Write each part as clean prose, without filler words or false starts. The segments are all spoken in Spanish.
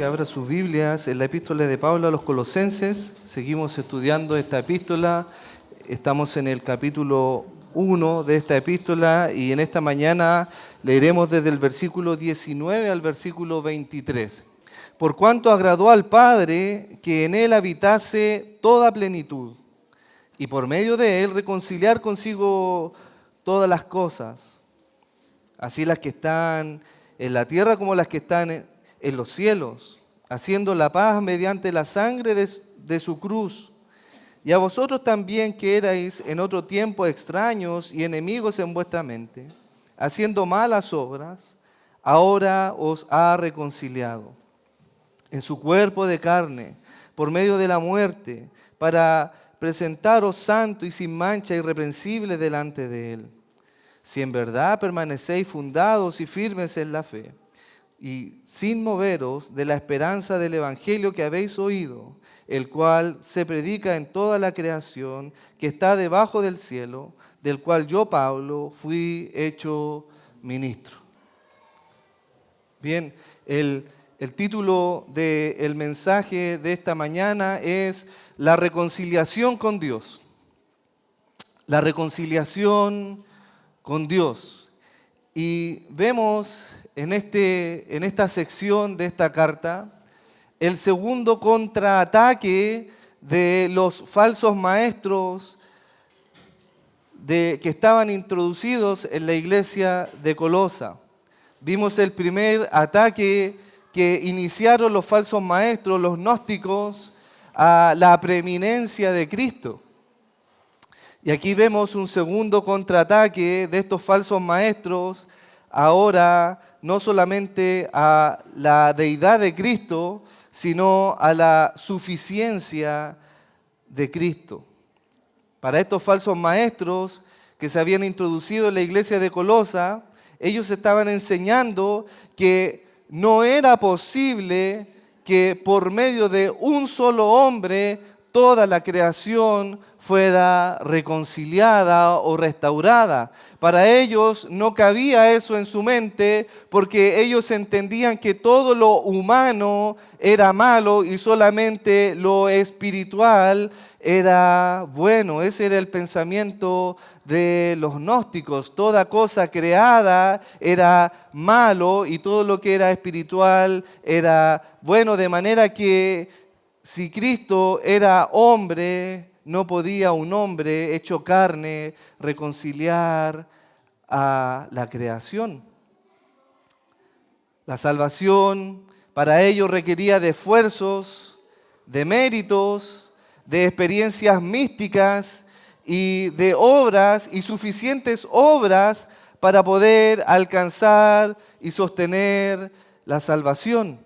que abra sus Biblias en la epístola de Pablo a los Colosenses. Seguimos estudiando esta epístola. Estamos en el capítulo 1 de esta epístola y en esta mañana leeremos desde el versículo 19 al versículo 23. Por cuanto agradó al Padre que en él habitase toda plenitud y por medio de él reconciliar consigo todas las cosas, así las que están en la tierra como las que están en los cielos, haciendo la paz mediante la sangre de su cruz. Y a vosotros también que erais en otro tiempo extraños y enemigos en vuestra mente, haciendo malas obras, ahora os ha reconciliado en su cuerpo de carne, por medio de la muerte, para presentaros santo y sin mancha, irreprensible delante de él. Si en verdad permanecéis fundados y firmes en la fe, y sin moveros de la esperanza del Evangelio que habéis oído, el cual se predica en toda la creación que está debajo del cielo, del cual yo, Pablo, fui hecho ministro. Bien, el título del mensaje de esta mañana es La reconciliación con Dios. La reconciliación con Dios. Y vemos en esta sección de esta carta el segundo contraataque de los falsos maestros que estaban introducidos en la iglesia de Colosa. Vimos el primer ataque que iniciaron los falsos maestros, los gnósticos, a la preeminencia de Cristo. Y aquí vemos un segundo contraataque de estos falsos maestros, ahora no solamente a la deidad de Cristo, sino a la suficiencia de Cristo. Para estos falsos maestros que se habían introducido en la iglesia de Colosa, ellos estaban enseñando que no era posible que por medio de un solo hombre toda la creación fuera reconciliada o restaurada. Para ellos no cabía eso en su mente porque ellos entendían que todo lo humano era malo y solamente lo espiritual era bueno. Ese era el pensamiento de los gnósticos. Toda cosa creada era malo y todo lo que era espiritual era bueno, de manera que si Cristo era hombre, no podía un hombre hecho carne reconciliar a la creación. La salvación para ellos requería de esfuerzos, de méritos, de experiencias místicas y de obras y suficientes obras para poder alcanzar y sostener la salvación.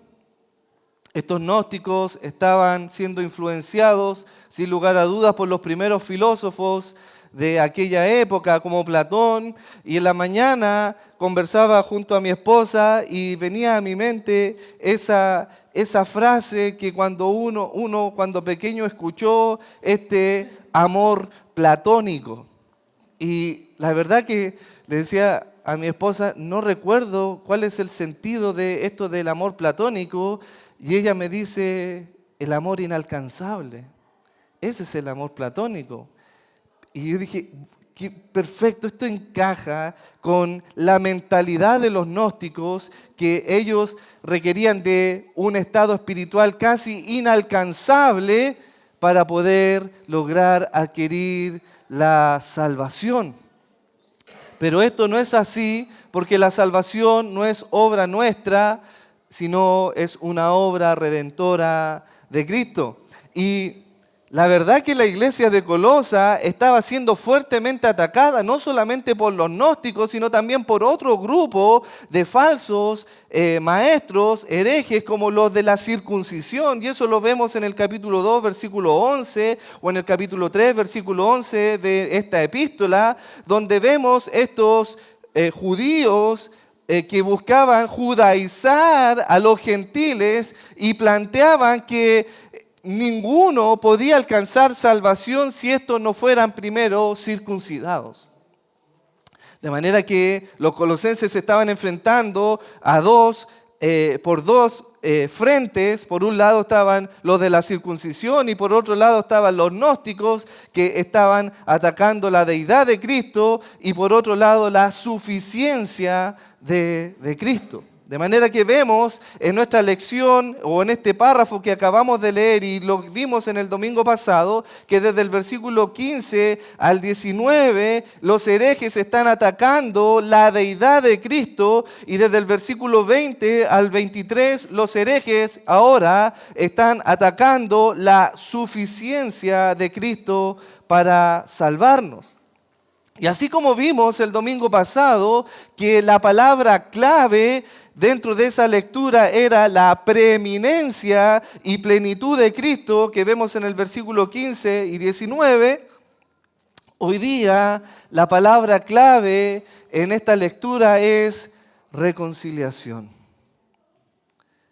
Estos gnósticos estaban siendo influenciados, sin lugar a dudas, por los primeros filósofos de aquella época, como Platón, y en la mañana conversaba junto a mi esposa y venía a mi mente esa frase que cuando uno cuando pequeño escuchó este amor platónico. Y la verdad que le decía a mi esposa, no recuerdo cuál es el sentido de esto del amor platónico. Y ella me dice, el amor inalcanzable. Ese es el amor platónico. Y yo dije, qué perfecto, esto encaja con la mentalidad de los gnósticos, que ellos requerían de un estado espiritual casi inalcanzable para poder lograr adquirir la salvación. Pero esto no es así, porque la salvación no es obra nuestra, sino es una obra redentora de Cristo. Y la verdad que la iglesia de Colosa estaba siendo fuertemente atacada, no solamente por los gnósticos, sino también por otro grupo de falsos maestros, herejes, como los de la circuncisión. Y eso lo vemos en el capítulo 2, versículo 11, o en el capítulo 3, versículo 11 de esta epístola, donde vemos estos judíos que buscaban judaizar a los gentiles y planteaban que ninguno podía alcanzar salvación si estos no fueran primero circuncidados. De manera que los colosenses se estaban enfrentando a dos frentes. Por un lado estaban los de la circuncisión y por otro lado estaban los gnósticos que estaban atacando la deidad de Cristo y por otro lado la suficiencia de Cristo. De manera que vemos en nuestra lección o en este párrafo que acabamos de leer y lo vimos en el domingo pasado, que desde el versículo 15 al 19 los herejes están atacando la deidad de Cristo y desde el versículo 20 al 23 los herejes ahora están atacando la suficiencia de Cristo para salvarnos. Y así como vimos el domingo pasado que la palabra clave dentro de esa lectura era la preeminencia y plenitud de Cristo que vemos en el versículo 15 y 19, hoy día la palabra clave en esta lectura es reconciliación.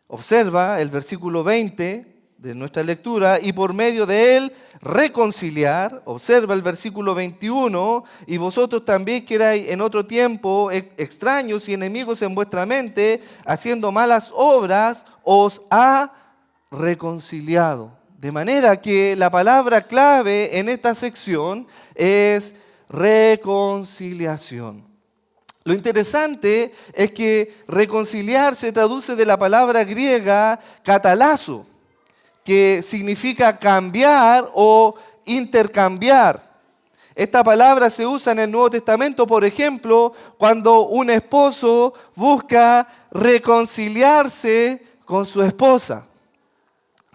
Observa el versículo 20 de nuestra lectura, y por medio de él reconciliar. Observa el versículo 21, y vosotros también que erais en otro tiempo extraños y enemigos en vuestra mente, haciendo malas obras, os ha reconciliado. De manera que la palabra clave en esta sección es reconciliación. Lo interesante es que reconciliar se traduce de la palabra griega katalazo, que significa cambiar o intercambiar. Esta palabra se usa en el Nuevo Testamento, por ejemplo, cuando un esposo busca reconciliarse con su esposa.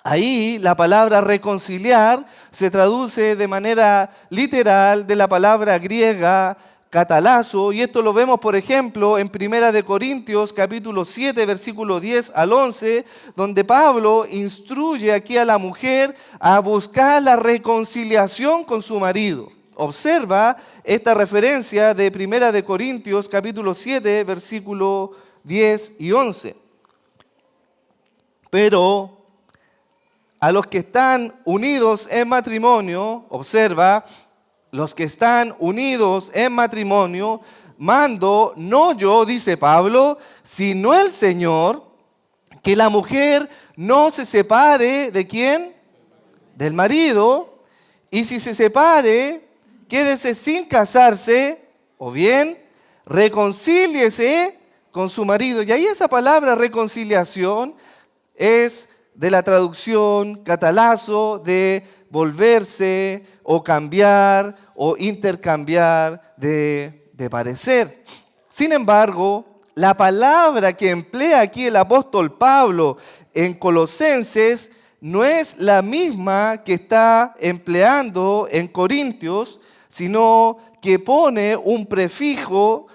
Ahí la palabra reconciliar se traduce de manera literal de la palabra griega katalazo, y esto lo vemos, por ejemplo, en 1 Corintios capítulo 7, versículo 10 al 11, donde Pablo instruye aquí a la mujer a buscar la reconciliación con su marido. Observa esta referencia de 1 Corintios capítulo 7, versículo 10 y 11. Pero a los que están unidos en matrimonio, observa, los que están unidos en matrimonio, mando, no yo, dice Pablo, sino el Señor, que la mujer no se separe ¿de quién? Del marido, y si se separe, quédese sin casarse, o bien reconcíliese con su marido. Y ahí esa palabra reconciliación es de la traducción katalazo, de volverse o cambiar o intercambiar de parecer. Sin embargo, la palabra que emplea aquí el apóstol Pablo en Colosenses no es la misma que está empleando en Corintios, sino que pone un prefijo,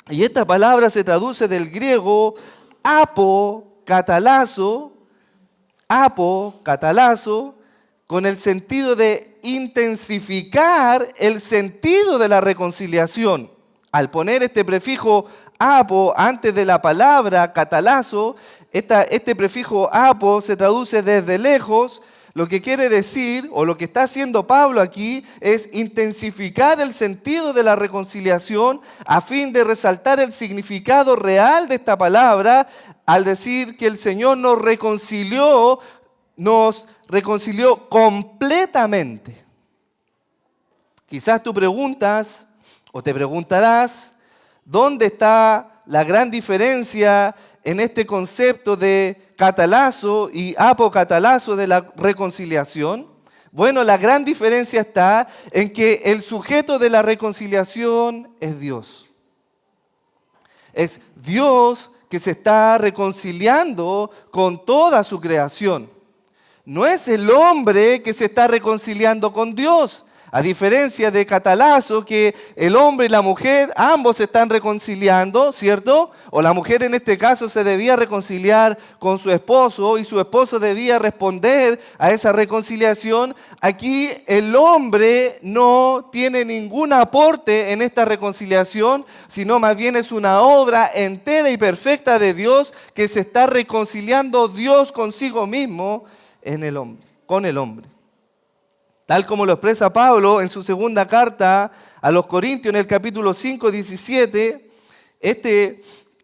y esta palabra se traduce del griego apokatalazo, con el sentido de intensificar el sentido de la reconciliación. Al poner este prefijo apo antes de la palabra katalazo, este prefijo apo se traduce desde lejos. Lo que quiere decir, o lo que está haciendo Pablo aquí, es intensificar el sentido de la reconciliación a fin de resaltar el significado real de esta palabra al decir que el Señor nos reconcilió completamente. Quizás tú preguntas o te preguntarás, ¿dónde está la gran diferencia en este concepto de katalazo y apokatalazo de la reconciliación? Bueno, la gran diferencia está en que el sujeto de la reconciliación es Dios. Es Dios que se está reconciliando con toda su creación. No es el hombre que se está reconciliando con Dios. A diferencia de katalazo, que el hombre y la mujer ambos se están reconciliando, ¿cierto? O la mujer en este caso se debía reconciliar con su esposo y su esposo debía responder a esa reconciliación. Aquí el hombre no tiene ningún aporte en esta reconciliación, sino más bien es una obra entera y perfecta de Dios que se está reconciliando Dios consigo mismo en el hombre, con el hombre. Tal como lo expresa Pablo en su segunda carta a los Corintios en el capítulo 5, 17, este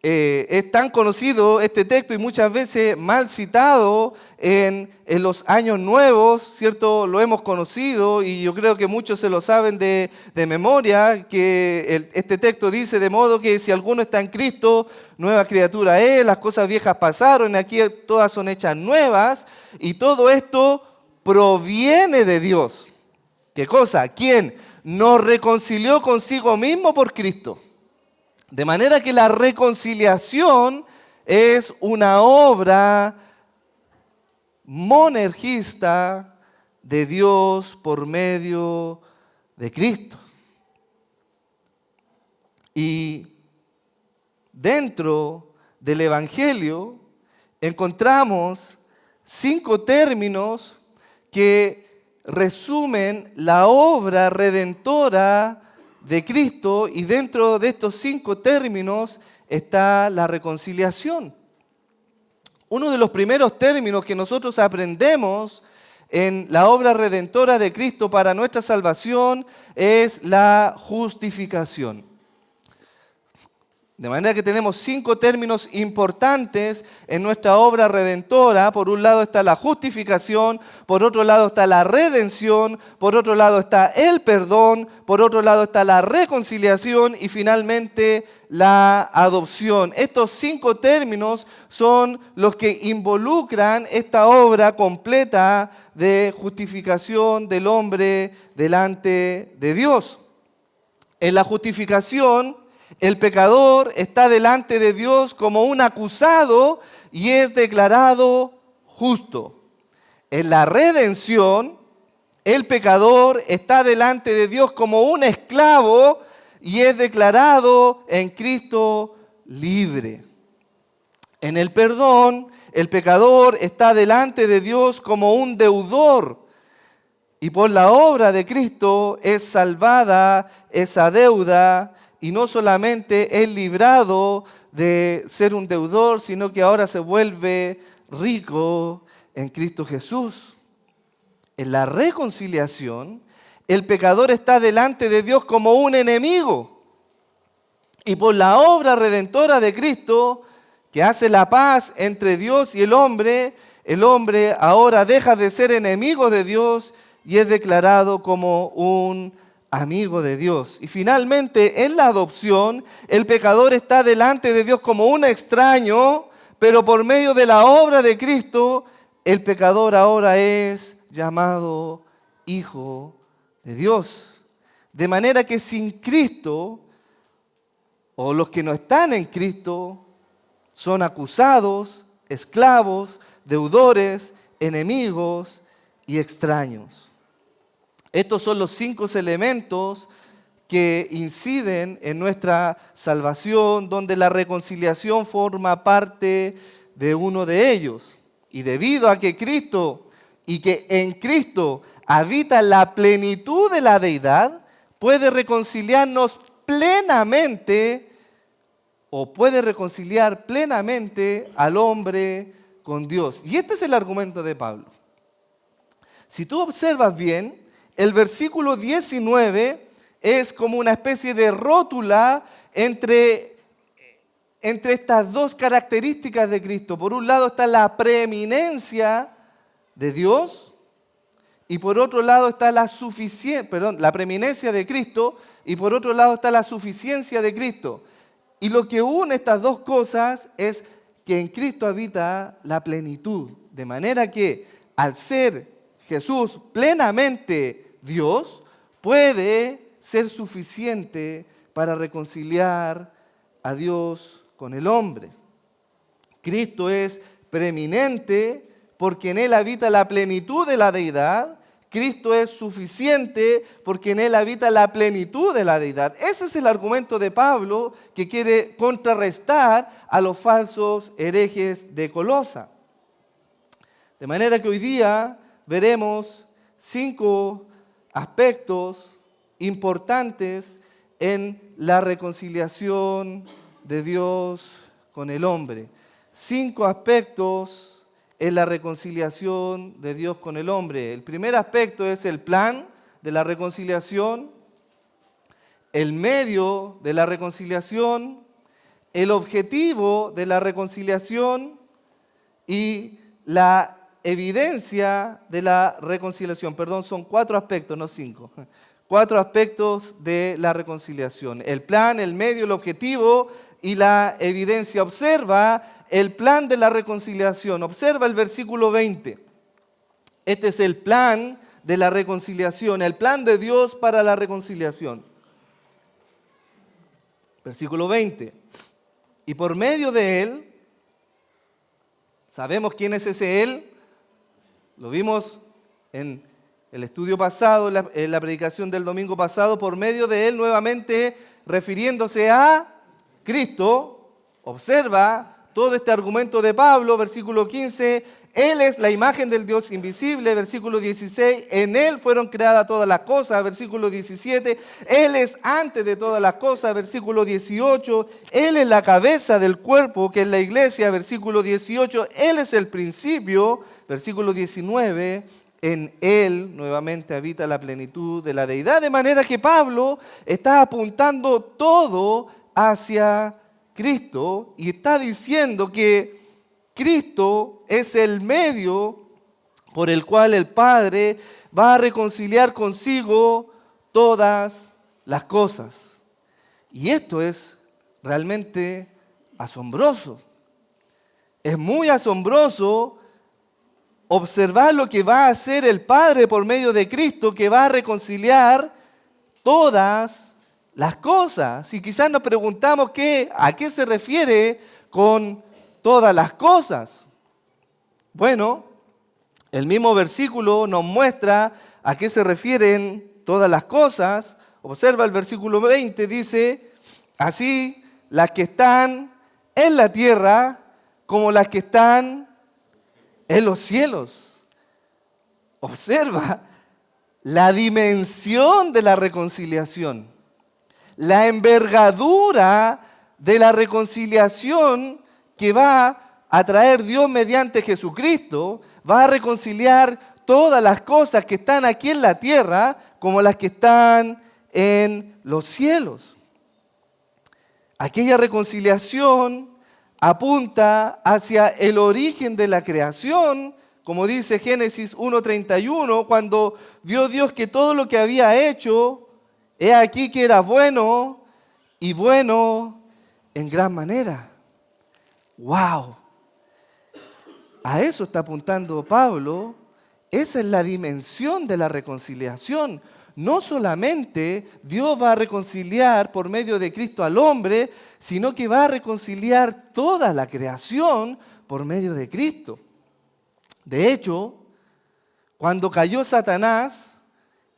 es tan conocido este texto y muchas veces mal citado en los años nuevos, ¿cierto? Lo hemos conocido y yo creo que muchos se lo saben de memoria, que este texto dice: de modo que si alguno está en Cristo, nueva criatura es, las cosas viejas pasaron, aquí todas son hechas nuevas, y todo esto proviene de Dios. ¿Qué cosa? ¿Quién? Nos reconcilió consigo mismo por Cristo. De manera que la reconciliación es una obra monergista de Dios por medio de Cristo. Y dentro del Evangelio encontramos 5 términos que resumen la obra redentora de Cristo, y dentro de estos 5 términos está la reconciliación. Uno de los primeros términos que nosotros aprendemos en la obra redentora de Cristo para nuestra salvación es la justificación. De manera que tenemos 5 términos importantes en nuestra obra redentora. Por un lado está la justificación, por otro lado está la redención, por otro lado está el perdón, por otro lado está la reconciliación y finalmente la adopción. Estos 5 términos son los que involucran esta obra completa de justificación del hombre delante de Dios. En la justificación, el pecador está delante de Dios como un acusado y es declarado justo. En la redención, el pecador está delante de Dios como un esclavo y es declarado en Cristo libre. En el perdón, el pecador está delante de Dios como un deudor y por la obra de Cristo es salvada esa deuda. Y no solamente es librado de ser un deudor, sino que ahora se vuelve rico en Cristo Jesús. En la reconciliación, el pecador está delante de Dios como un enemigo. Y por la obra redentora de Cristo, que hace la paz entre Dios y el hombre ahora deja de ser enemigo de Dios y es declarado como un amigo de Dios. Y finalmente, en la adopción, el pecador está delante de Dios como un extraño, pero por medio de la obra de Cristo, el pecador ahora es llamado hijo de Dios. De manera que sin Cristo, o los que no están en Cristo, son acusados, esclavos, deudores, enemigos y extraños. Estos son los 5 elementos que inciden en nuestra salvación, donde la reconciliación forma parte de uno de ellos. Y debido a que Cristo y que en Cristo habita la plenitud de la deidad, puede reconciliarnos plenamente o puede reconciliar plenamente al hombre con Dios. Y este es el argumento de Pablo. Si tú observas bien, el versículo 19 es como una especie de rótula entre estas 2 características de Cristo. Por un lado está la preeminencia de Dios y por otro lado está la preeminencia de Cristo y por otro lado está la suficiencia de Cristo. Y lo que une estas 2 cosas es que en Cristo habita la plenitud. De manera que al ser Jesús plenamente Dios, puede ser suficiente para reconciliar a Dios con el hombre. Cristo es preeminente porque en Él habita la plenitud de la deidad. Cristo es suficiente porque en Él habita la plenitud de la deidad. Ese es el argumento de Pablo que quiere contrarrestar a los falsos herejes de Colosa. De manera que hoy día veremos 5 aspectos importantes en la reconciliación de Dios con el hombre. 5 aspectos en la reconciliación de Dios con el hombre. El primer aspecto es el plan de la reconciliación, el medio de la reconciliación, el objetivo de la reconciliación y la evidencia de la reconciliación. Perdón, son 4 aspectos, no 5. 4 aspectos de la reconciliación. El plan, el medio, el objetivo y la evidencia. Observa el plan de la reconciliación. Observa el versículo 20. Este es el plan de la reconciliación, el plan de Dios para la reconciliación. Versículo 20. Y por medio de él, ¿sabemos quién es ese él? Lo vimos en el estudio pasado, en la predicación del domingo pasado. Por medio de él, nuevamente refiriéndose a Cristo. Observa todo este argumento de Pablo, versículo 15. Él es la imagen del Dios invisible, versículo 16. En él fueron creadas todas las cosas, versículo 17. Él es antes de todas las cosas, versículo 18. Él es la cabeza del cuerpo, que es la iglesia, versículo 18. Él es el principio, versículo 19. En él nuevamente habita la plenitud de la deidad. De manera que Pablo está apuntando todo hacia Cristo y está diciendo que Cristo es el medio por el cual el Padre va a reconciliar consigo todas las cosas. Y esto es realmente asombroso. Es muy asombroso observar lo que va a hacer el Padre por medio de Cristo, que va a reconciliar todas las cosas. Si quizás nos preguntamos a qué se refiere con todas las cosas. Bueno, el mismo versículo nos muestra a qué se refieren todas las cosas. Observa el versículo 20, dice, así las que están en la tierra como las que están en los cielos. Observa la dimensión de la reconciliación, la envergadura de la reconciliación que va a traer Dios mediante Jesucristo. Va a reconciliar todas las cosas que están aquí en la tierra como las que están en los cielos. Aquella reconciliación apunta hacia el origen de la creación, como dice Génesis 1:31, cuando vio Dios que todo lo que había hecho, he aquí que era bueno y bueno en gran manera. ¡Wow! A eso está apuntando Pablo. Esa es la dimensión de la reconciliación. No solamente Dios va a reconciliar por medio de Cristo al hombre, sino que va a reconciliar toda la creación por medio de Cristo. De hecho, cuando cayó Satanás,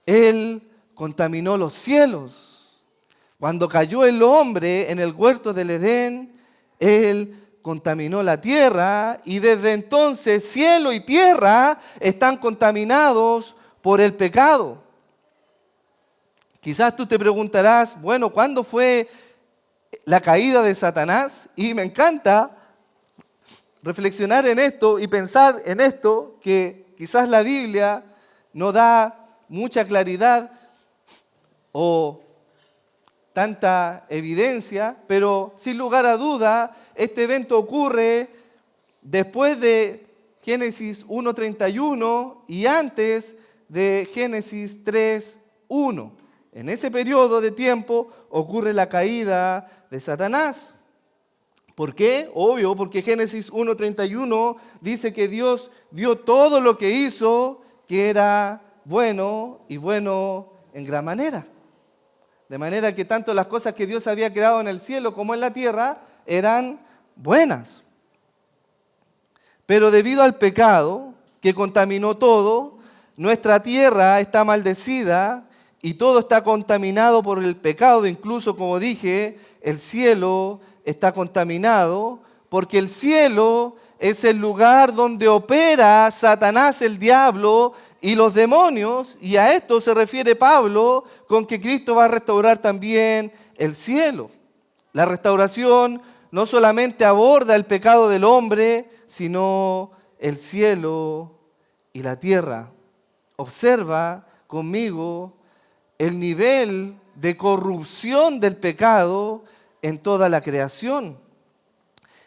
él contaminó los cielos. Cuando cayó el hombre en el huerto del Edén, él contaminó la tierra, y desde entonces cielo y tierra están contaminados por el pecado. Quizás tú te preguntarás, bueno, ¿cuándo fue la caída de Satanás? Y me encanta reflexionar en esto y pensar en esto, que quizás la Biblia no da mucha claridad o tanta evidencia, pero sin lugar a duda, este evento ocurre después de Génesis 1:31 y antes de Génesis 3:1. En ese periodo de tiempo ocurre la caída de Satanás. ¿Por qué? Obvio, porque Génesis 1:31 dice que Dios vio todo lo que hizo, que era bueno y bueno en gran manera. De manera que tanto las cosas que Dios había creado en el cielo como en la tierra eran buenas. Pero debido al pecado que contaminó todo, nuestra tierra está maldecida y todo está contaminado por el pecado. Incluso, como dije, el cielo está contaminado porque el cielo es el lugar donde opera Satanás, el diablo y los demonios, y a esto se refiere Pablo con que Cristo va a restaurar también el cielo. La restauración no solamente aborda el pecado del hombre, sino el cielo y la tierra. Observa conmigo el nivel de corrupción del pecado en toda la creación.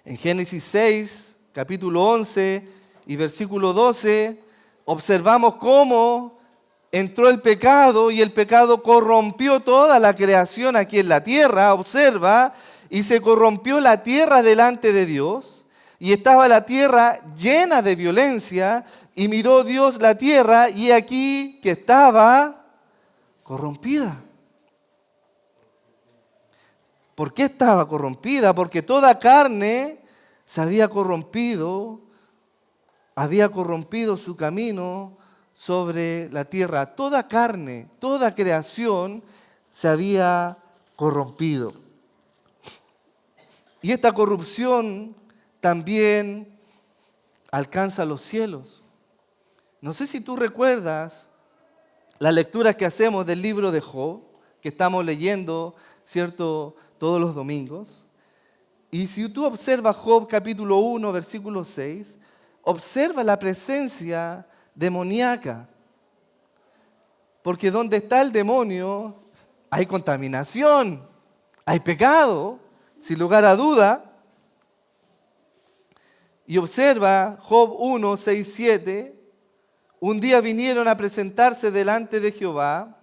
En Génesis 6, capítulo 11 y versículo 12, observamos cómo entró el pecado y el pecado corrompió toda la creación aquí en la tierra. Observa, y se corrompió la tierra delante de Dios, y estaba la tierra llena de violencia, y miró Dios la tierra, y aquí que estaba corrompida. ¿Por qué estaba corrompida? Porque toda carne se había corrompido su camino sobre la tierra. Toda carne, toda creación se había corrompido. Y esta corrupción también alcanza los cielos. No sé si tú recuerdas las lecturas que hacemos del libro de Job, que estamos leyendo, ¿cierto?, todos los domingos. Y si tú observas Job capítulo 1, versículo 6, observa la presencia demoníaca. Porque donde está el demonio hay contaminación, hay pecado, sin lugar a duda. Y observa Job 1, 6, 7. Un día vinieron a presentarse delante de Jehová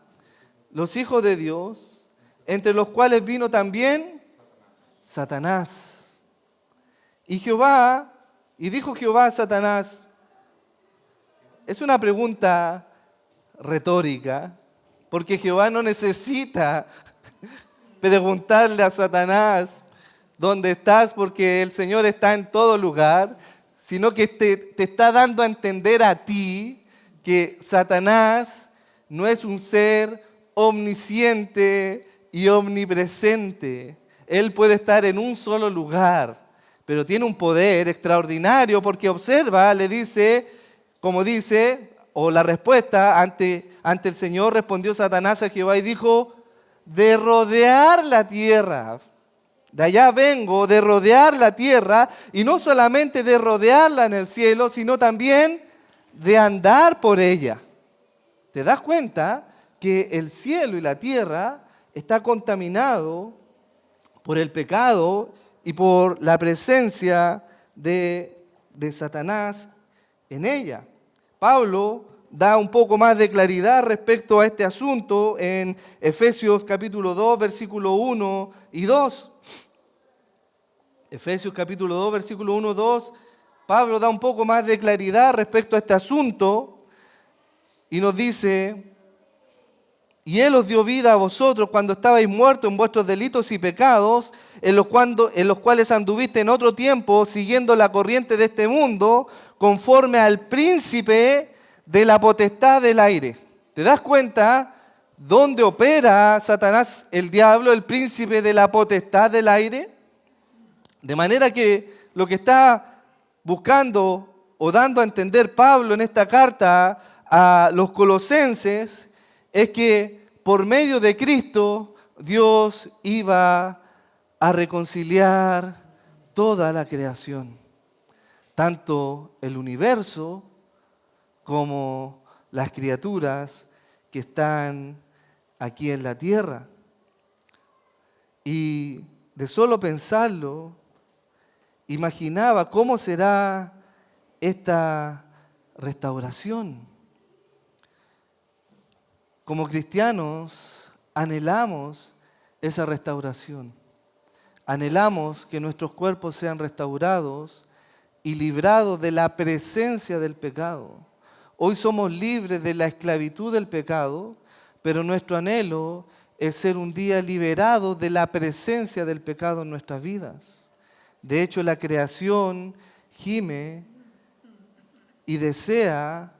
los hijos de Dios, entre los cuales vino también Satanás. Y dijo Jehová a Satanás, es una pregunta retórica, porque Jehová no necesita preguntarle a Satanás dónde estás, porque el Señor está en todo lugar, sino que te está dando a entender a ti que Satanás no es un ser omnisciente y omnipresente. Él puede estar en un solo lugar, pero tiene un poder extraordinario, porque observa, le dice, como dice, o la respuesta ante el Señor, respondió Satanás a Jehová y dijo, de rodear la tierra. De allá vengo, de rodear la tierra, y no solamente de rodearla en el cielo, sino también de andar por ella. ¿Te das cuenta que el cielo y la tierra está contaminado por el pecado y por la presencia de Satanás en ella? Pablo da un poco más de claridad respecto a este asunto en Efesios capítulo 2, versículo 1 y 2. Efesios capítulo 2, versículo 1 y 2. Pablo da un poco más de claridad respecto a este asunto y nos dice, y Él os dio vida a vosotros cuando estabais muertos en vuestros delitos y pecados, en los cuales anduviste en otro tiempo, siguiendo la corriente de este mundo, conforme al príncipe de la potestad del aire. ¿Te das cuenta dónde opera Satanás, el diablo, el príncipe de la potestad del aire? De manera que lo que está buscando o dando a entender Pablo en esta carta a los colosenses es que por medio de Cristo Dios iba a reconciliar toda la creación, tanto el universo como las criaturas que están aquí en la tierra. Y de solo pensarlo, imaginaba cómo será esta restauración. Como cristianos anhelamos esa restauración. Anhelamos que nuestros cuerpos sean restaurados y librados de la presencia del pecado. Hoy somos libres de la esclavitud del pecado, pero nuestro anhelo es ser un día liberados de la presencia del pecado en nuestras vidas. De hecho, la creación gime y desea,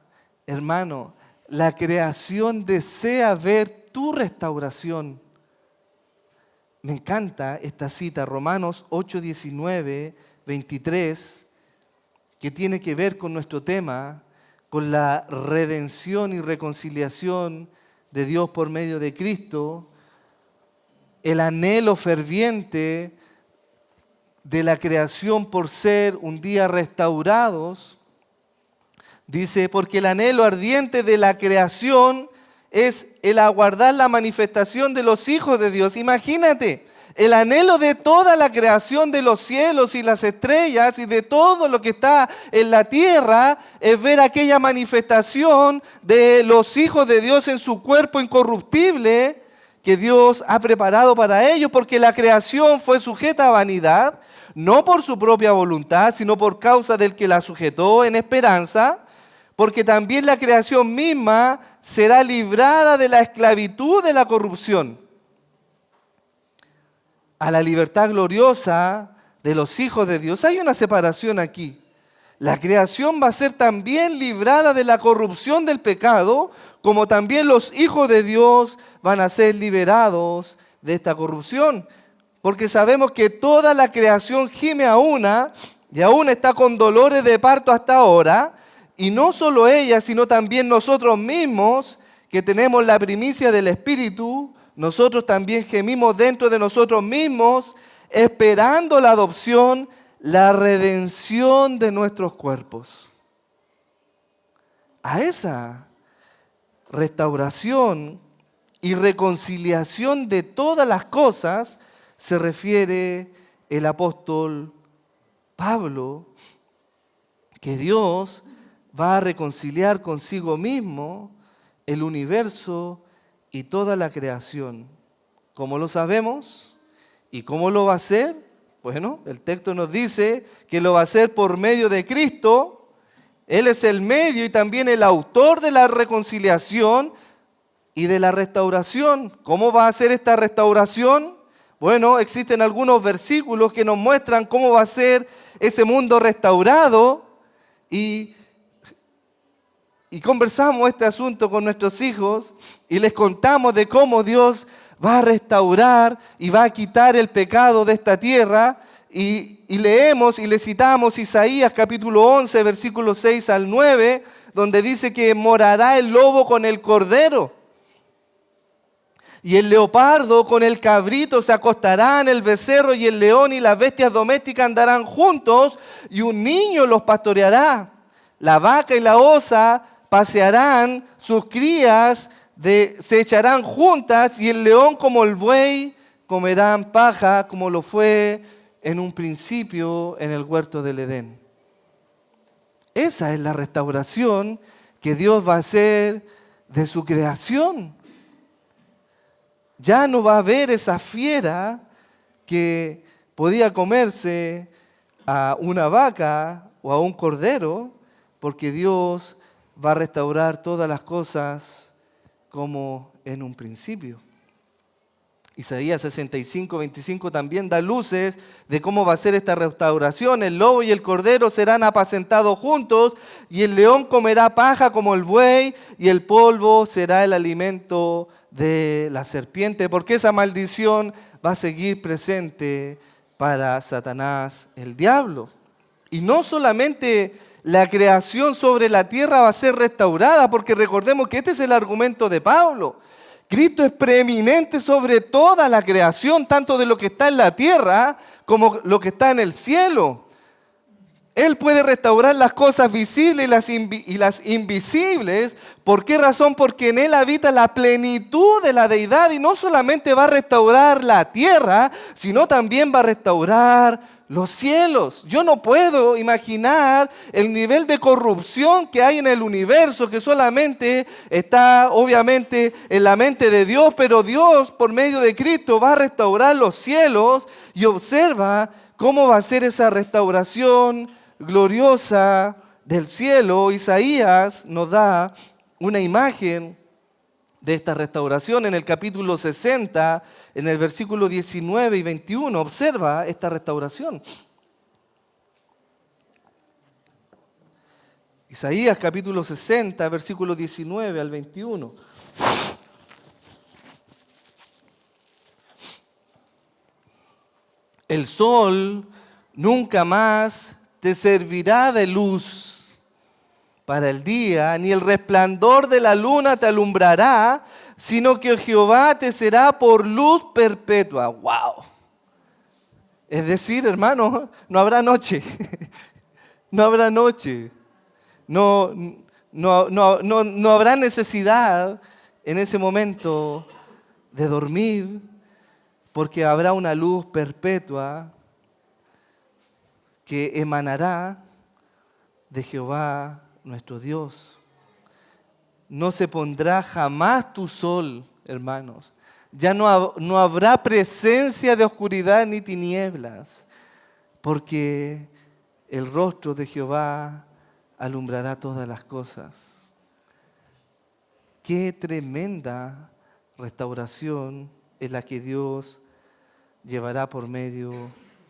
hermano, la creación desea ver tu restauración. Me encanta esta cita, Romanos 8, 19, 23, que tiene que ver con nuestro tema, con la redención y reconciliación de Dios por medio de Cristo, el anhelo ferviente de la creación por ser un día restaurados. Dice, porque el anhelo ardiente de la creación es el aguardar la manifestación de los hijos de Dios. Imagínate, El anhelo de toda la creación de los cielos y las estrellas y de todo lo que está en la tierra es ver aquella manifestación de los hijos de Dios en su cuerpo incorruptible que Dios ha preparado para ellos, porque la creación fue sujeta a vanidad, no por su propia voluntad, sino por causa del que la sujetó en esperanza, porque también la creación misma será librada de la esclavitud de la corrupción a la libertad gloriosa de los hijos de Dios. Hay una separación aquí. La creación va a ser también librada de la corrupción del pecado, como también los hijos de Dios van a ser liberados de esta corrupción. Porque sabemos que toda la creación gime a una, y aún está con dolores de parto hasta ahora, y no solo ella, sino también nosotros mismos, que tenemos la primicia del Espíritu, nosotros también gemimos dentro de nosotros mismos, esperando la adopción, la redención de nuestros cuerpos. A esa restauración y reconciliación de todas las cosas se refiere el apóstol Pablo, que Dios va a reconciliar consigo mismo el universo y toda la creación. ¿Cómo lo sabemos? ¿Y cómo lo va a hacer? Bueno, el texto nos dice que lo va a hacer por medio de Cristo. Él es el medio y también el autor de la reconciliación y de la restauración. ¿Cómo va a hacer esta restauración? Bueno, existen algunos versículos que nos muestran cómo va a ser ese mundo restaurado y conversamos este asunto con nuestros hijos y les contamos de cómo Dios va a restaurar y va a quitar el pecado de esta tierra. Y leemos y le citamos Isaías capítulo 11, versículos 6 al 9, donde dice que morará el lobo con el cordero. Y el leopardo con el cabrito se acostarán, el becerro y el león y las bestias domésticas andarán juntos, y un niño los pastoreará. La vaca y la osa pasearán, sus crías se echarán juntas, y el león como el buey comerán paja, como lo fue en un principio en el huerto del Edén. Esa es la restauración que Dios va a hacer de su creación. Ya no va a haber esa fiera que podía comerse a una vaca o a un cordero, porque Dios va a restaurar todas las cosas como en un principio. Isaías 65, 25 también da luces de cómo va a ser esta restauración. El lobo y el cordero serán apacentados juntos, y el león comerá paja como el buey, y el polvo será el alimento de la serpiente, porque esa maldición va a seguir presente para Satanás, el diablo. Y no solamente la creación sobre la tierra va a ser restaurada, porque recordemos que este es el argumento de Pablo. Cristo es preeminente sobre toda la creación, tanto de lo que está en la tierra como lo que está en el cielo. Él puede restaurar las cosas visibles y las invisibles. ¿Por qué razón? Porque en Él habita la plenitud de la deidad, y no solamente va a restaurar la tierra, sino también va a restaurar los cielos. Yo no puedo imaginar el nivel de corrupción que hay en el universo, que solamente está obviamente en la mente de Dios, pero Dios por medio de Cristo va a restaurar los cielos, y observa cómo va a ser esa restauración gloriosa del cielo. Isaías nos da una imagen de esta restauración en el capítulo 60, en el versículo 19 y 21. Observa esta restauración. Isaías capítulo 60, versículo 19 al 21. El sol nunca más te servirá de luz para el día, ni el resplandor de la luna te alumbrará, sino que Jehová te será por luz perpetua. ¡Wow! Es decir, hermano, no habrá noche. No habrá noche. No habrá necesidad en ese momento de dormir, porque habrá una luz perpetua que emanará de Jehová nuestro Dios. No se pondrá jamás tu sol, hermanos. Ya no habrá presencia de oscuridad ni tinieblas, porque el rostro de Jehová alumbrará todas las cosas. Qué tremenda restauración es la que Dios llevará por medio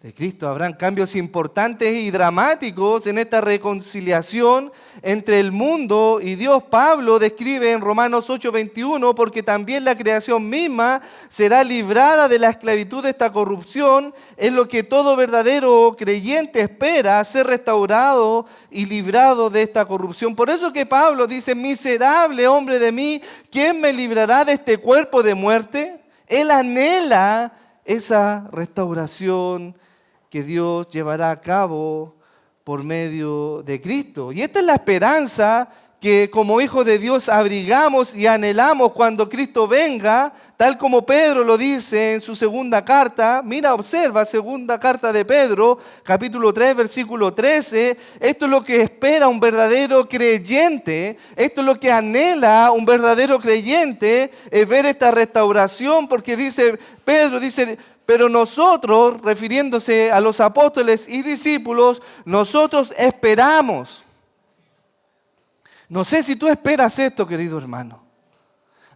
de Cristo. Habrán cambios importantes y dramáticos en esta reconciliación entre el mundo y Dios. Pablo describe en Romanos 8:21, porque también la creación misma será librada de la esclavitud de esta corrupción, en lo que todo verdadero creyente espera, ser restaurado y librado de esta corrupción. Por eso que Pablo dice: miserable hombre de mí, ¿quién me librará de este cuerpo de muerte? Él anhela esa restauración que Dios llevará a cabo por medio de Cristo. Y esta es la esperanza que como hijos de Dios abrigamos y anhelamos cuando Cristo venga, tal como Pedro lo dice en su segunda carta. Mira, observa, segunda carta de Pedro, capítulo 3, versículo 13. Esto es lo que espera un verdadero creyente, esto es lo que anhela un verdadero creyente, es ver esta restauración, porque dice Pedro, dice: pero nosotros, refiriéndose a los apóstoles y discípulos, nosotros esperamos. No sé si tú esperas esto, querido hermano.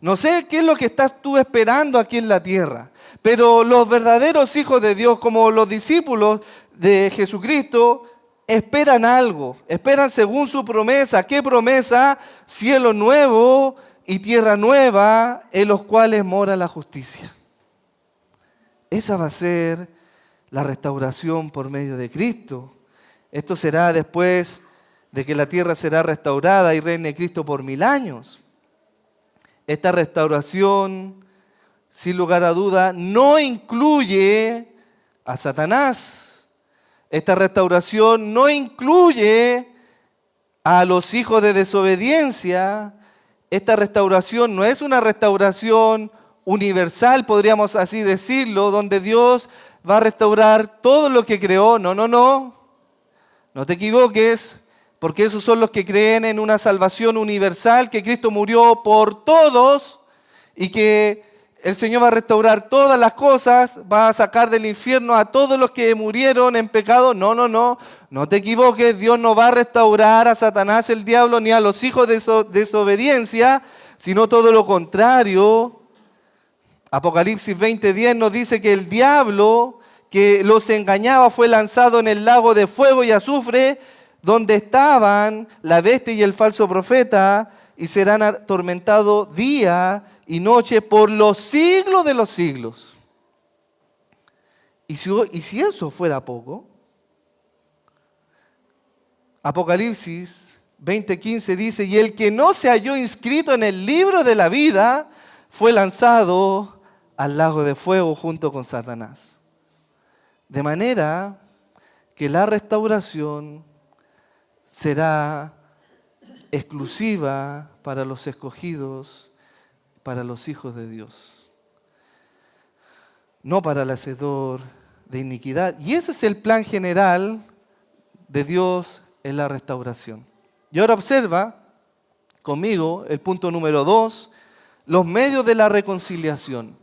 No sé qué es lo que estás tú esperando aquí en la tierra. Pero los verdaderos hijos de Dios, como los discípulos de Jesucristo, esperan algo. Esperan según su promesa. ¿Qué promesa? Cielo nuevo y tierra nueva, en los cuales mora la justicia. Esa va a ser la restauración por medio de Cristo. Esto será después de que la tierra será restaurada y reine Cristo por 1000 años. Esta restauración, sin lugar a duda, no incluye a Satanás. Esta restauración no incluye a los hijos de desobediencia. Esta restauración no es una restauración universal, podríamos así decirlo, donde Dios va a restaurar todo lo que creó. No, no, no. No te equivoques, porque esos son los que creen en una salvación universal, que Cristo murió por todos y que el Señor va a restaurar todas las cosas, va a sacar del infierno a todos los que murieron en pecado. No, no, no. No te equivoques, Dios no va a restaurar a Satanás, el diablo, ni a los hijos de desobediencia, sino todo lo contrario. Apocalipsis 20:10 nos dice que el diablo que los engañaba fue lanzado en el lago de fuego y azufre, donde estaban la bestia y el falso profeta, y serán atormentados día y noche por los siglos de los siglos. Y si eso fuera poco, Apocalipsis 20:15 dice: y el que no se halló inscrito en el libro de la vida fue lanzado al lago de fuego junto con Satanás. De manera que la restauración será exclusiva para los escogidos, para los hijos de Dios, no para el hacedor de iniquidad. Y ese es el plan general de Dios en la restauración. Y ahora observa conmigo el punto número 2, los medios de la reconciliación.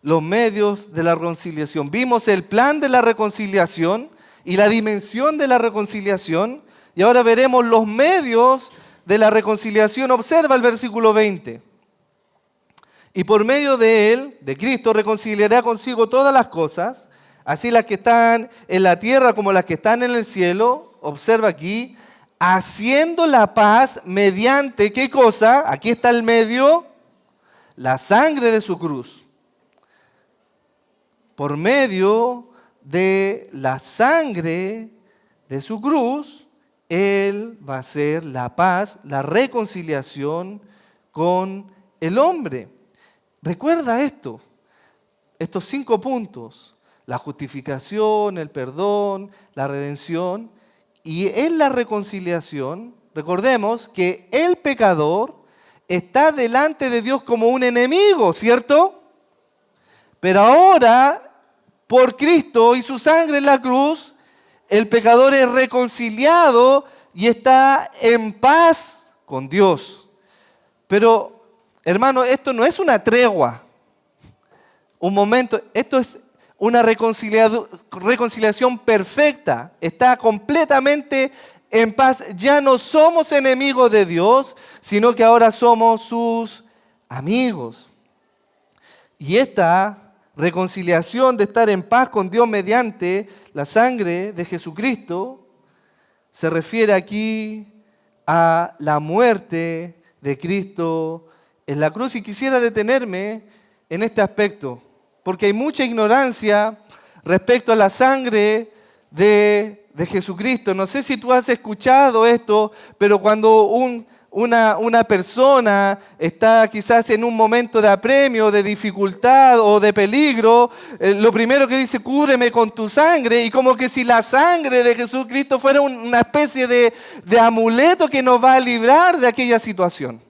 Los medios de la reconciliación. Vimos el plan de la reconciliación y la dimensión de la reconciliación. Y ahora veremos los medios de la reconciliación. Observa el versículo 20. Y por medio de él, de Cristo, reconciliará consigo todas las cosas, así las que están en la tierra como las que están en el cielo. Observa aquí, haciendo la paz mediante, ¿qué cosa? Aquí está el medio, la sangre de su cruz. Por medio de la sangre de su cruz, Él va a hacer la paz, la reconciliación con el hombre. Recuerda esto, estos 5 puntos: la justificación, el perdón, la redención. Y en la reconciliación, recordemos que el pecador está delante de Dios como un enemigo, ¿cierto? Pero ahora, por Cristo y su sangre en la cruz, el pecador es reconciliado y está en paz con Dios. Pero, hermano, esto no es una tregua, un momento, esto es una reconciliación perfecta. Está completamente en paz. Ya no somos enemigos de Dios, sino que ahora somos sus amigos. Y esta reconciliación de estar en paz con Dios mediante la sangre de Jesucristo se refiere aquí a la muerte de Cristo en la cruz. Y quisiera detenerme en este aspecto, porque hay mucha ignorancia respecto a la sangre de Jesucristo. No sé si tú has escuchado esto, pero cuando una persona está quizás en un momento de apremio, de dificultad o de peligro, lo primero que dice, cúbreme con tu sangre, y como que si la sangre de Jesucristo fuera una especie de amuleto que nos va a librar de aquella situación.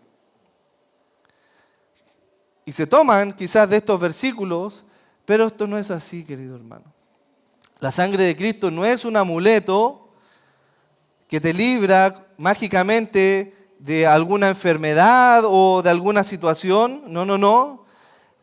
Y se toman quizás de estos versículos, pero esto no es así, querido hermano. La sangre de Cristo no es un amuleto que te libra mágicamente de alguna enfermedad o de alguna situación. No.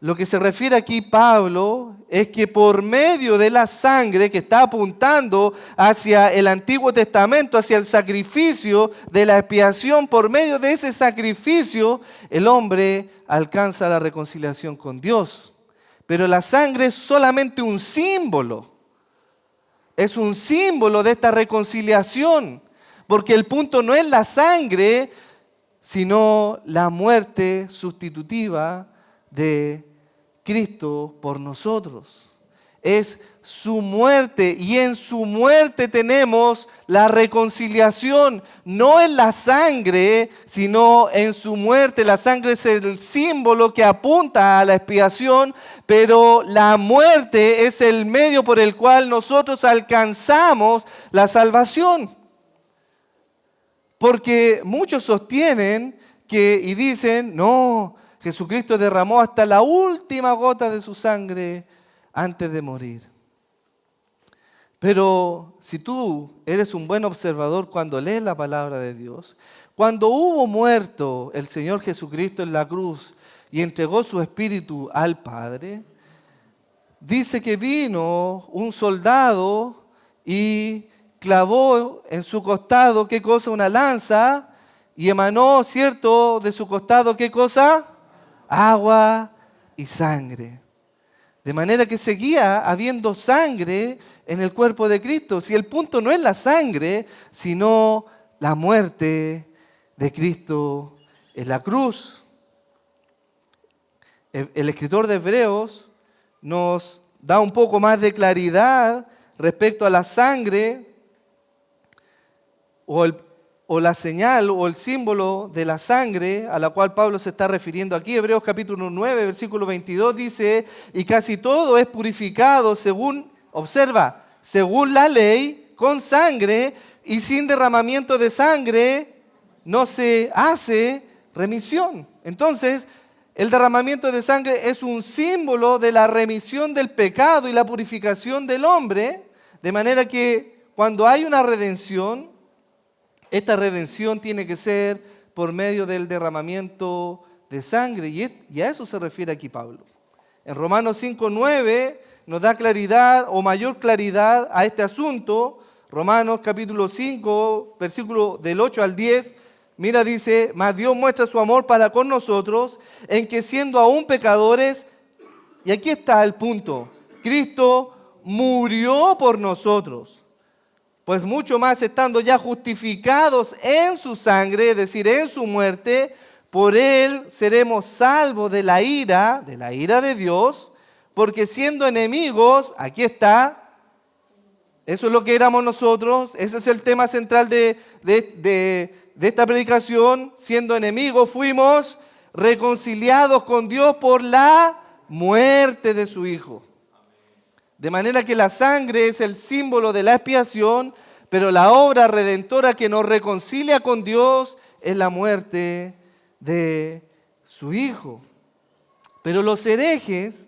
Lo que se refiere aquí Pablo es que por medio de la sangre que está apuntando hacia el Antiguo Testamento, hacia el sacrificio de la expiación, por medio de ese sacrificio el hombre alcanza la reconciliación con Dios. Pero la sangre es solamente un símbolo. Es un símbolo de esta reconciliación. Porque el punto no es la sangre, sino la muerte sustitutiva de Cristo por nosotros. Es su muerte, y en su muerte tenemos la reconciliación. No en la sangre, sino en su muerte. La sangre es el símbolo que apunta a la expiación, pero la muerte es el medio por el cual nosotros alcanzamos la salvación. Porque muchos sostienen y dicen, no, Jesucristo derramó hasta la última gota de su sangre antes de morir. Pero si tú eres un buen observador cuando lees la palabra de Dios, cuando hubo muerto el Señor Jesucristo en la cruz y entregó su espíritu al Padre, dice que vino un soldado y clavó en su costado, ¿qué cosa? Una lanza, y emanó, ¿cierto?, de su costado, ¿qué cosa? Agua y sangre. De manera que seguía habiendo sangre en el cuerpo de Cristo. Si el punto no es la sangre, sino la muerte de Cristo en la cruz. El escritor de Hebreos nos da un poco más de claridad respecto a la sangre o la señal o el símbolo de la sangre a la cual Pablo se está refiriendo aquí. Hebreos capítulo 9, versículo 22 dice, y casi todo es purificado según la ley, con sangre, y sin derramamiento de sangre no se hace remisión. Entonces, el derramamiento de sangre es un símbolo de la remisión del pecado y la purificación del hombre, de manera que cuando hay una redención, esta redención tiene que ser por medio del derramamiento de sangre, y a eso se refiere aquí Pablo. En Romanos 5:9 nos da claridad o mayor claridad a este asunto. Romanos capítulo 5, versículo del 8 al 10, mira, dice, mas Dios muestra su amor para con nosotros, en que siendo aún pecadores, y aquí está el punto, Cristo murió por nosotros. Pues mucho más estando ya justificados en su sangre, es decir, en su muerte, por él seremos salvos de la ira de Dios, porque siendo enemigos, aquí está, eso es lo que éramos nosotros, ese es el tema central de esta predicación, siendo enemigos fuimos reconciliados con Dios por la muerte de su Hijo. De manera que la sangre es el símbolo de la expiación, pero la obra redentora que nos reconcilia con Dios es la muerte de su Hijo. Pero los herejes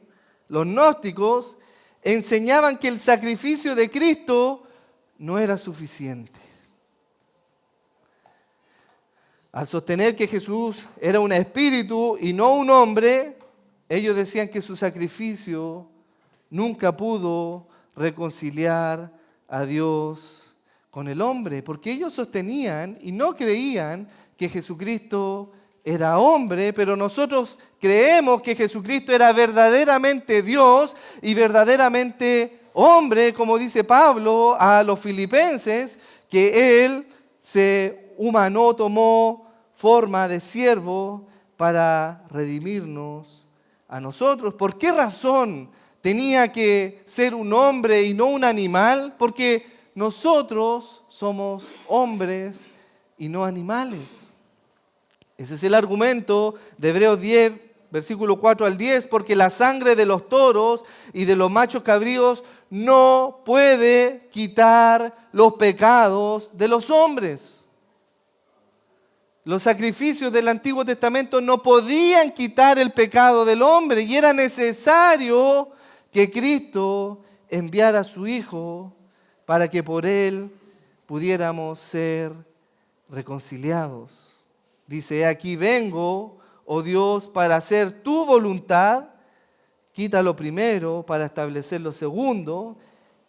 los gnósticos, enseñaban que el sacrificio de Cristo no era suficiente. Al sostener que Jesús era un espíritu y no un hombre, ellos decían que su sacrificio nunca pudo reconciliar a Dios con el hombre, porque ellos sostenían y no creían que Jesucristo era hombre, pero nosotros creemos que Jesucristo era verdaderamente Dios y verdaderamente hombre, como dice Pablo a los filipenses, que Él se humanó, tomó forma de siervo para redimirnos a nosotros. ¿Por qué razón tenía que ser un hombre y no un animal? Porque nosotros somos hombres y no animales. Ese es el argumento de Hebreos 10, versículo 4 al 10, porque la sangre de los toros y de los machos cabríos no puede quitar los pecados de los hombres. Los sacrificios del Antiguo Testamento no podían quitar el pecado del hombre y era necesario que Cristo enviara a su Hijo para que por Él pudiéramos ser reconciliados. Dice, aquí vengo, oh Dios, para hacer tu voluntad. Quita lo primero para establecer lo segundo.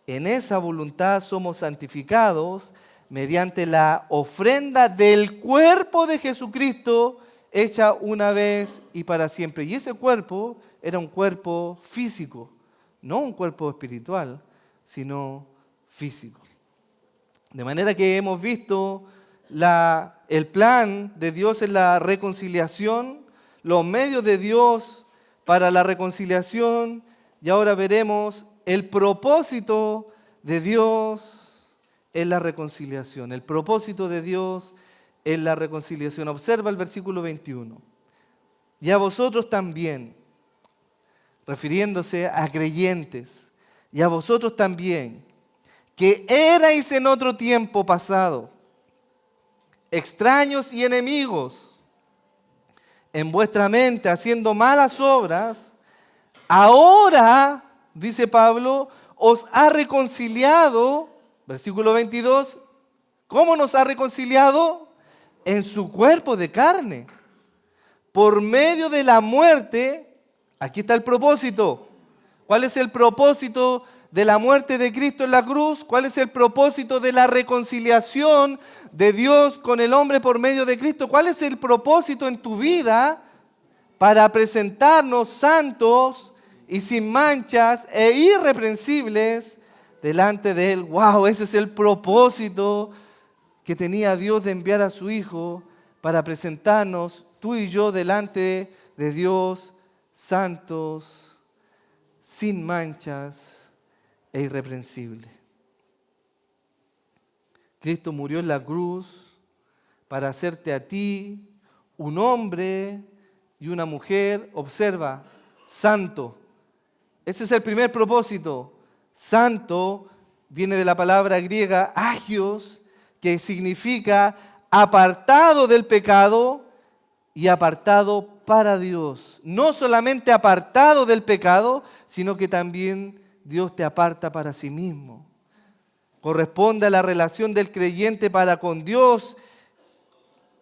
En esa voluntad somos santificados mediante la ofrenda del cuerpo de Jesucristo hecha una vez y para siempre. Y ese cuerpo era un cuerpo físico, no un cuerpo espiritual, sino físico. De manera que hemos visto el plan de Dios en la reconciliación, los medios de Dios para la reconciliación, y ahora veremos el propósito de Dios en la reconciliación. El propósito de Dios en la reconciliación. Observa el versículo 21. Y a vosotros también, refiriéndose a creyentes, y a vosotros también, que erais en otro tiempo pasado, extraños y enemigos, en vuestra mente haciendo malas obras, ahora, dice Pablo, os ha reconciliado, versículo 22, ¿cómo nos ha reconciliado? En su cuerpo de carne, por medio de la muerte. Aquí está el propósito. ¿Cuál es el propósito de la muerte de Cristo en la cruz? ¿Cuál es el propósito de la reconciliación de Dios con el hombre por medio de Cristo? ¿Cuál es el propósito en tu vida para presentarnos santos y sin manchas e irreprensibles delante de Él? ¡Wow! Ese es el propósito que tenía Dios de enviar a su Hijo para presentarnos tú y yo delante de Dios santos, sin manchas e irreprensibles. Cristo murió en la cruz para hacerte a ti un hombre y una mujer, observa, santo. Ese es el primer propósito. Santo viene de la palabra griega agios, que significa apartado del pecado y apartado para Dios. No solamente apartado del pecado, sino que también Dios te aparta para sí mismo. Corresponde a la relación del creyente para con Dios.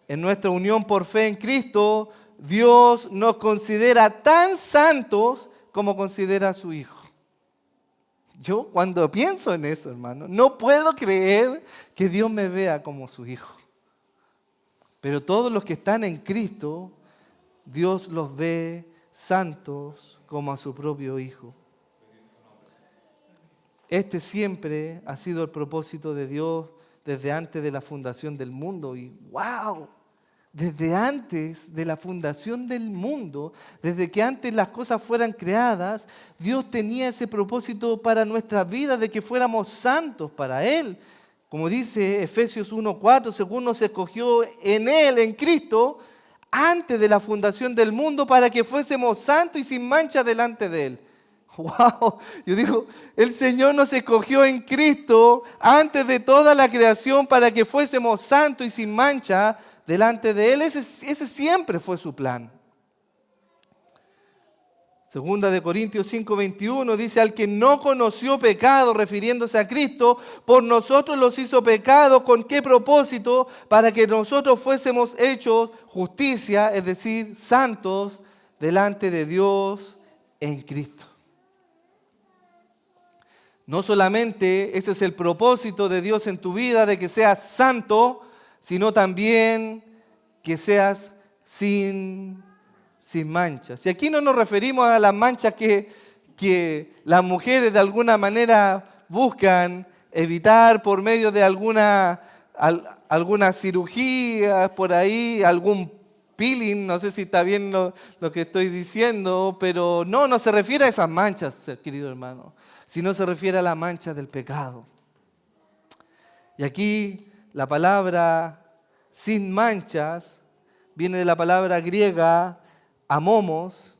En nuestra unión por fe en Cristo, Dios nos considera tan santos como considera a su Hijo. Yo cuando pienso en eso, hermano, no puedo creer que Dios me vea como su Hijo. Pero todos los que están en Cristo, Dios los ve santos como a su propio Hijo. Este siempre ha sido el propósito de Dios desde antes de la fundación del mundo. Y ¡wow! Desde antes de la fundación del mundo, desde que antes las cosas fueran creadas, Dios tenía ese propósito para nuestra vida, de que fuéramos santos para Él. Como dice Efesios 1:4, según nos escogió en Él, en Cristo, antes de la fundación del mundo, para que fuésemos santos y sin mancha delante de Él. ¡Wow! Yo digo, el Señor nos escogió en Cristo antes de toda la creación para que fuésemos santos y sin mancha delante de Él. Ese siempre fue su plan. Segunda de Corintios 5:21 dice, al que no conoció pecado, refiriéndose a Cristo, por nosotros los hizo pecado. ¿Con qué propósito? Para que nosotros fuésemos hechos justicia, es decir, santos, delante de Dios en Cristo. No solamente ese es el propósito de Dios en tu vida, de que seas santo, sino también que seas sin manchas. Y aquí no nos referimos a las manchas que las mujeres de alguna manera buscan evitar por medio de alguna cirugía por ahí, algún peeling, no sé si está bien lo que estoy diciendo, pero no se refiere a esas manchas, querido hermano, sino se refiere a la mancha del pecado. Y aquí la palabra sin manchas viene de la palabra griega amomos,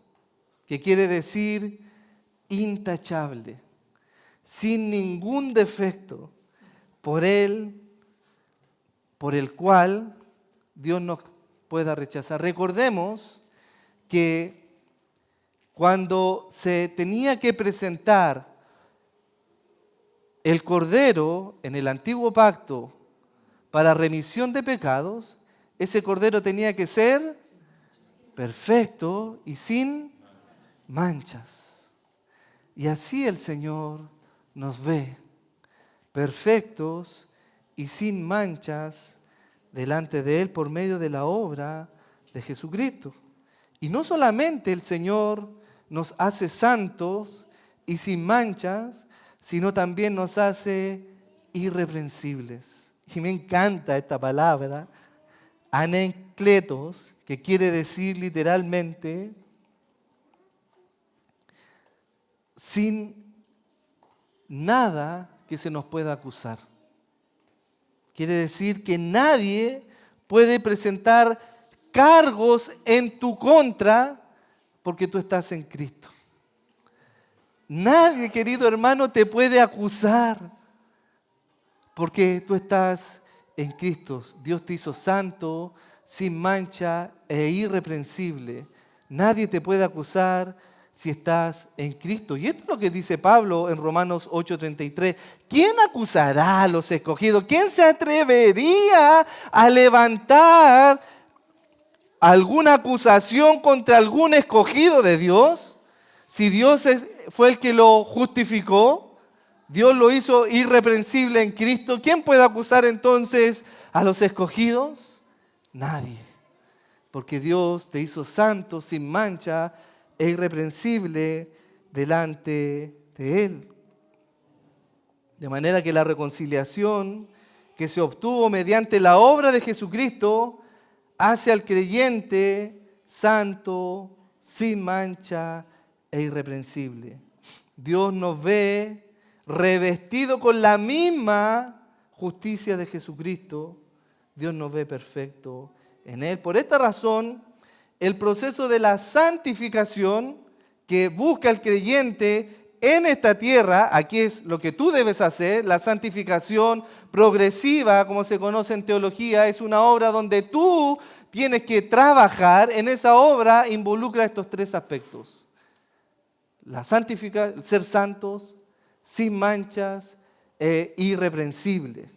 que quiere decir intachable, sin ningún defecto, por el cual Dios nos pueda rechazar. Recordemos que cuando se tenía que presentar el cordero en el antiguo pacto para remisión de pecados, ese cordero tenía que ser perfecto y sin manchas. Y así el Señor nos ve, perfectos y sin manchas delante de Él por medio de la obra de Jesucristo. Y no solamente el Señor nos hace santos y sin manchas, sino también nos hace irreprensibles. Y me encanta esta palabra, anekletos, que quiere decir literalmente sin nada que se nos pueda acusar. Quiere decir que nadie puede presentar cargos en tu contra porque tú estás en Cristo. Nadie, querido hermano, te puede acusar porque tú estás en Cristo. Dios te hizo santo, sin mancha e irreprensible. Nadie te puede acusar si estás en Cristo. Y esto es lo que dice Pablo en Romanos 8:33. ¿Quién acusará a los escogidos? ¿Quién se atrevería a levantar alguna acusación contra algún escogido de Dios? Si Dios fue el que lo justificó, Dios lo hizo irreprensible en Cristo, ¿quién puede acusar entonces a los escogidos? Nadie. Porque Dios te hizo santo, sin mancha e irreprensible delante de Él. De manera que la reconciliación que se obtuvo mediante la obra de Jesucristo hace al creyente santo, sin mancha e irreprensible. Dios nos ve revestido con la misma justicia de Jesucristo. Dios nos ve perfecto en Él. Por esta razón, el proceso de la santificación que busca el creyente en esta tierra, aquí es lo que tú debes hacer, la santificación progresiva, como se conoce en teología, es una obra donde tú tienes que trabajar. En esa obra involucra estos tres aspectos. La santificación, ser santos, sin manchas e irreprensibles.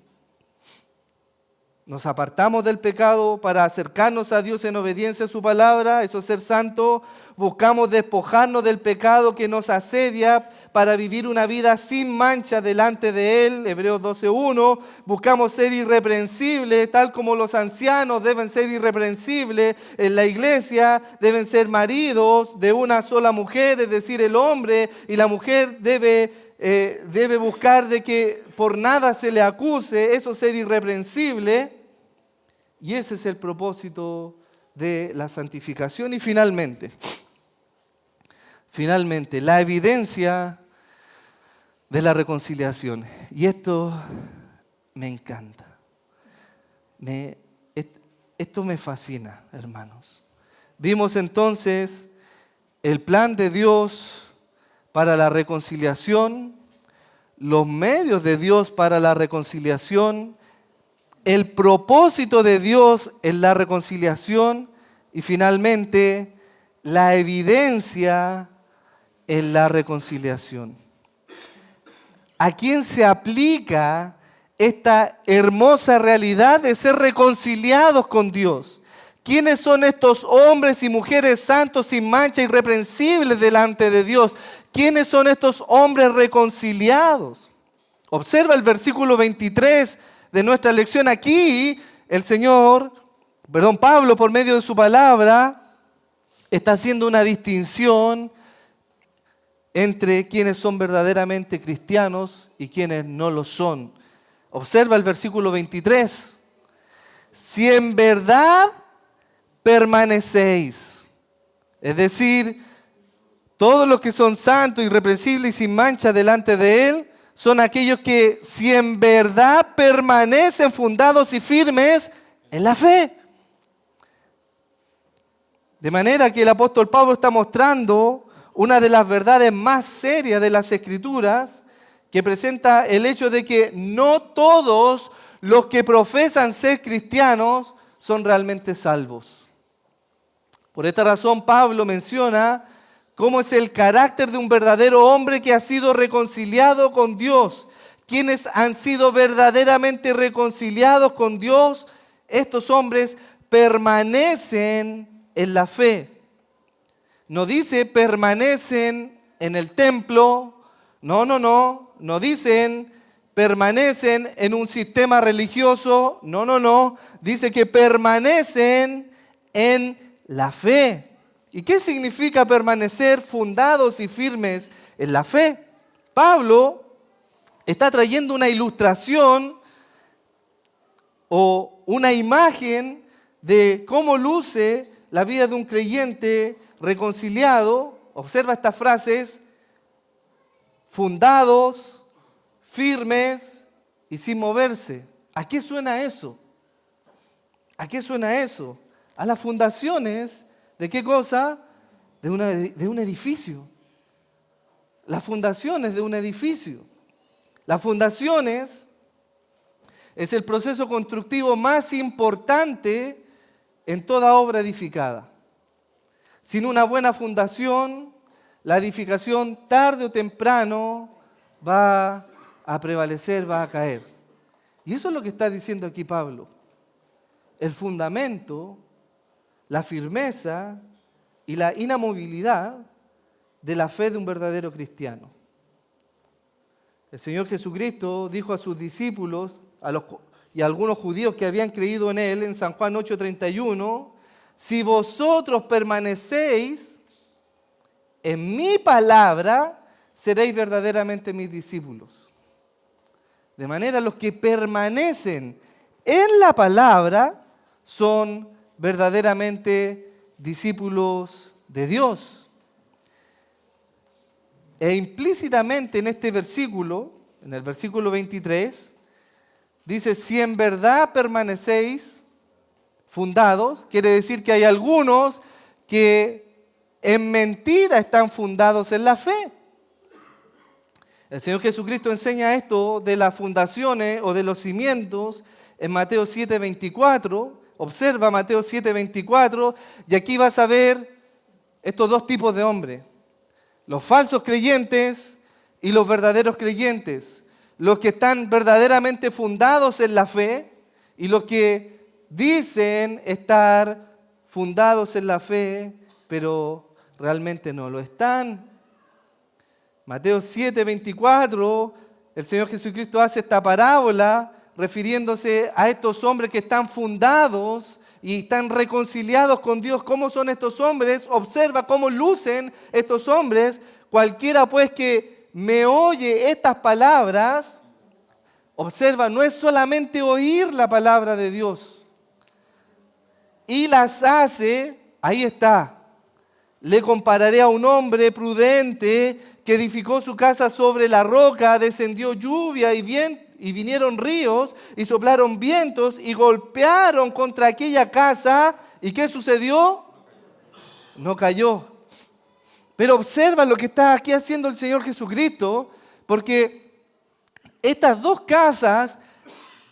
Nos apartamos del pecado para acercarnos a Dios en obediencia a su palabra, eso es ser santo. Buscamos despojarnos del pecado que nos asedia para vivir una vida sin mancha delante de Él, Hebreos 12:1. Buscamos ser irreprensibles, tal como los ancianos deben ser irreprensibles en la iglesia, deben ser maridos de una sola mujer, es decir, el hombre y la mujer debe buscar de que por nada se le acuse, eso es ser irreprensible. Y ese es el propósito de la santificación. Y finalmente, la evidencia de la reconciliación. Y esto me encanta. Esto me fascina, hermanos. Vimos entonces el plan de Dios para la reconciliación, los medios de Dios para la reconciliación, el propósito de Dios en la reconciliación y finalmente la evidencia en la reconciliación. ¿A quién se aplica esta hermosa realidad de ser reconciliados con Dios? ¿Quiénes son estos hombres y mujeres santos, sin mancha, irreprensibles delante de Dios? ¿Quiénes son estos hombres reconciliados? Observa el versículo 23 de nuestra lección. Aquí Pablo, por medio de su palabra, está haciendo una distinción entre quienes son verdaderamente cristianos y quienes no lo son. Observa el versículo 23. Si en verdad permanecéis, es decir, todos los que son santos, irreprensibles y sin mancha delante de Él, son aquellos que si en verdad permanecen fundados y firmes en la fe. De manera que el apóstol Pablo está mostrando una de las verdades más serias de las Escrituras, que presenta el hecho de que no todos los que profesan ser cristianos son realmente salvos. Por esta razón, Pablo menciona cómo es el carácter de un verdadero hombre que ha sido reconciliado con Dios. Quienes han sido verdaderamente reconciliados con Dios, estos hombres permanecen en la fe. No dice permanecen en el templo, no dicen permanecen en un sistema religioso, no, dice que permanecen en la fe. ¿Y qué significa permanecer fundados y firmes en la fe? Pablo está trayendo una ilustración o una imagen de cómo luce la vida de un creyente reconciliado. Observa estas frases: fundados, firmes y sin moverse. ¿A qué suena eso? ¿A qué suena eso? A las fundaciones. ¿De qué cosa? De un edificio. Las fundaciones de un edificio. Las fundaciones es el proceso constructivo más importante en toda obra edificada. Sin una buena fundación, la edificación tarde o temprano va a prevalecer, va a caer. Y eso es lo que está diciendo aquí Pablo. El fundamento, la firmeza y la inamovilidad de la fe de un verdadero cristiano. El Señor Jesucristo dijo a sus discípulos y a algunos judíos que habían creído en Él, en San Juan 8:31, si vosotros permanecéis en mi palabra, seréis verdaderamente mis discípulos. De manera, los que permanecen en la palabra son verdaderamente discípulos de Dios. E implícitamente en este versículo, en el versículo 23, dice, si en verdad permanecéis fundados, quiere decir que hay algunos que en mentira están fundados en la fe. El Señor Jesucristo enseña esto de las fundaciones o de los cimientos en Mateo 7:24. Observa Mateo 7:24 y aquí vas a ver estos dos tipos de hombres. Los falsos creyentes y los verdaderos creyentes. Los que están verdaderamente fundados en la fe y los que dicen estar fundados en la fe, pero realmente no lo están. Mateo 7:24, el Señor Jesucristo hace esta parábola refiriéndose a estos hombres que están fundados y están reconciliados con Dios. ¿Cómo son estos hombres? Observa cómo lucen estos hombres. Cualquiera pues que me oye estas palabras, observa, no es solamente oír la palabra de Dios y las hace, ahí está. Le compararé a un hombre prudente que edificó su casa sobre la roca, descendió lluvia y vinieron ríos y soplaron vientos y golpearon contra aquella casa. ¿Y qué sucedió? No cayó. Pero observa lo que está aquí haciendo el Señor Jesucristo, porque estas dos casas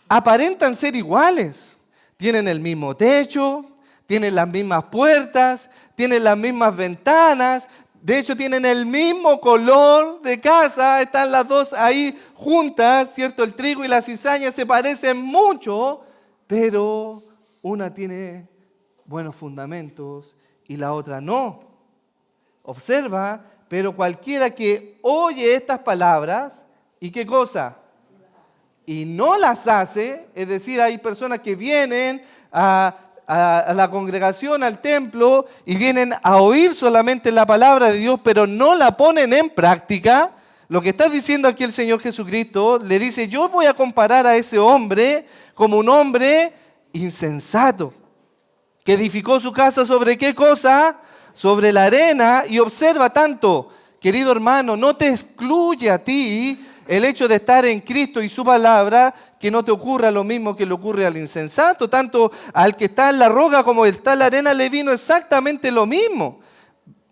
aparentan ser iguales. Tienen el mismo techo, tienen las mismas puertas, tienen las mismas ventanas, De hecho, tienen el mismo color de casa, están las dos ahí juntas, ¿cierto? El trigo y la cizaña se parecen mucho, pero una tiene buenos fundamentos y la otra no. Observa, pero cualquiera que oye estas palabras, ¿y qué cosa? Y no las hace, es decir, hay personas que vienen a la congregación, al templo, y vienen a oír solamente la palabra de Dios, pero no la ponen en práctica. Lo que está diciendo aquí el Señor Jesucristo, le dice, yo voy a comparar a ese hombre como un hombre insensato, que edificó su casa ¿sobre qué cosa? Sobre la arena. Y observa tanto, querido hermano, no te excluye a ti el hecho de estar en Cristo y su palabra, que no te ocurra lo mismo que le ocurre al insensato. Tanto al que está en la roca como el que está en la arena le vino exactamente lo mismo.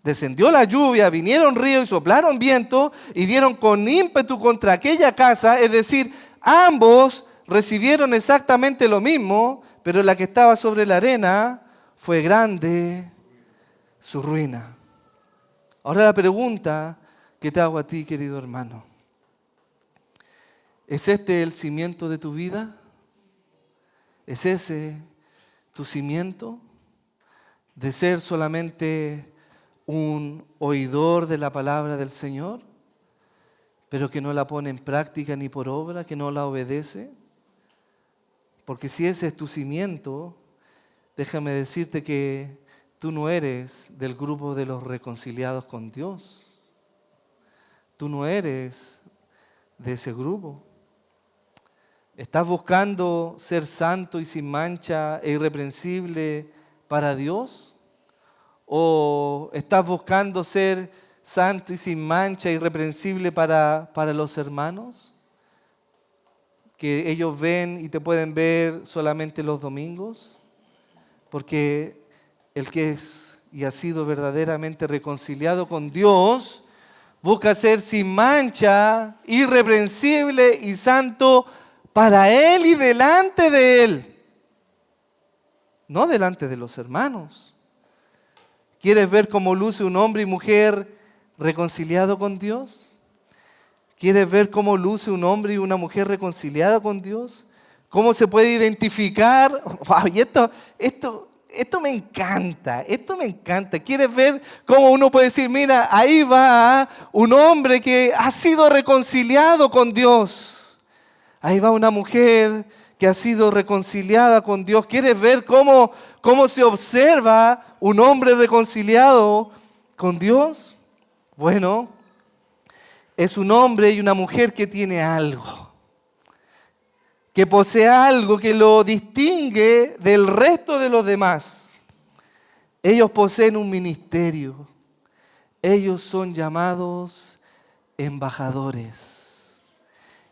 Descendió la lluvia, vinieron ríos y soplaron viento y dieron con ímpetu contra aquella casa. Es decir, ambos recibieron exactamente lo mismo, pero la que estaba sobre la arena fue grande su ruina. Ahora la pregunta que te hago a ti, querido hermano. ¿Es este el cimiento de tu vida? ¿Es ese tu cimiento? ¿De ser solamente un oidor de la palabra del Señor, pero que no la pone en práctica ni por obra, que no la obedece? Porque si ese es tu cimiento, déjame decirte que tú no eres del grupo de los reconciliados con Dios. Tú no eres de ese grupo. ¿Estás buscando ser santo y sin mancha e irreprensible para Dios? ¿O estás buscando ser santo y sin mancha e irreprensible para los hermanos? Que ellos ven y te pueden ver solamente los domingos. Porque el que es y ha sido verdaderamente reconciliado con Dios busca ser sin mancha, irreprensible y santo para Él y delante de Él, no delante de los hermanos. ¿Quieres ver cómo luce un hombre y mujer reconciliado con Dios? ¿Quieres ver cómo luce un hombre y una mujer reconciliada con Dios? ¿Cómo se puede identificar? Wow, y esto me encanta, esto me encanta. ¿Quieres ver cómo uno puede decir, mira, ahí va un hombre que ha sido reconciliado con Dios? Ahí va una mujer que ha sido reconciliada con Dios. ¿Quieres ver cómo se observa un hombre reconciliado con Dios? Bueno, es un hombre y una mujer que tiene algo, que posee algo que lo distingue del resto de los demás. Ellos poseen un ministerio. Ellos son llamados embajadores.